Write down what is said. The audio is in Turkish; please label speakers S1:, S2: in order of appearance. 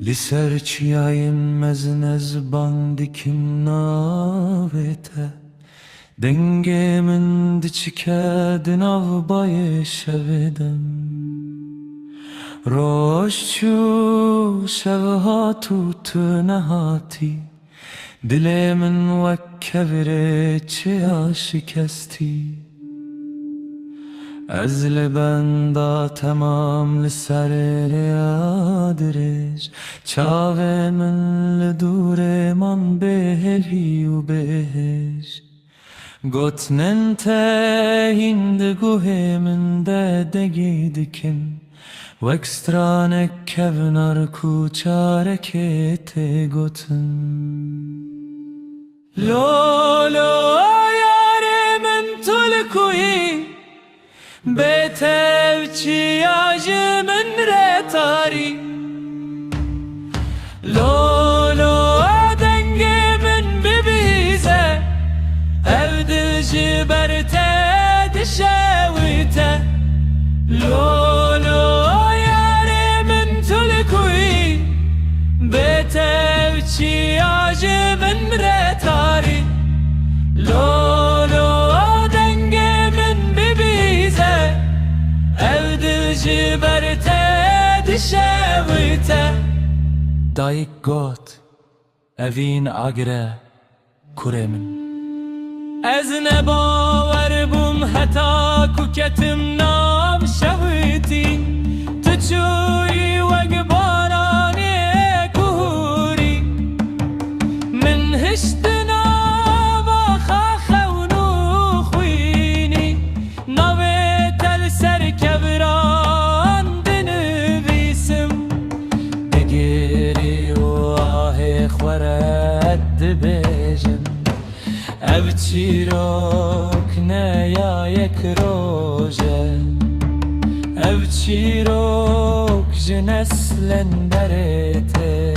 S1: Liserciain meznez bandikim navete Dengemin diçikedin avbaye şevedem Roşçu şevhatu tünehati Dilemin vekkevireçi aşikesti Ez li benda temam li serê adirêj Çavê min li dûrê man bêhêlî û bêhêj Gotinên te hîn di guhê min de degî dikin Wek stranek kevnar ku çarekê tê gotin Lo yarê min tu li kuyî Betevçiyajı min retari Lo denge min bibize Evdil jiberte dişevite Lo yare min tulkuyi Betevçiyajı min retari Lo Jiberte dişevite Dayık got evin agre kuremin Ez ne baver bum heta kuketim nav şeviti Tıçuyi ve gbarani kuhuri Min hiştina va khevnu khuyini Nave tel ser kevra Ev çîrok neyayek roje Ev çîrok ji neslên derê tê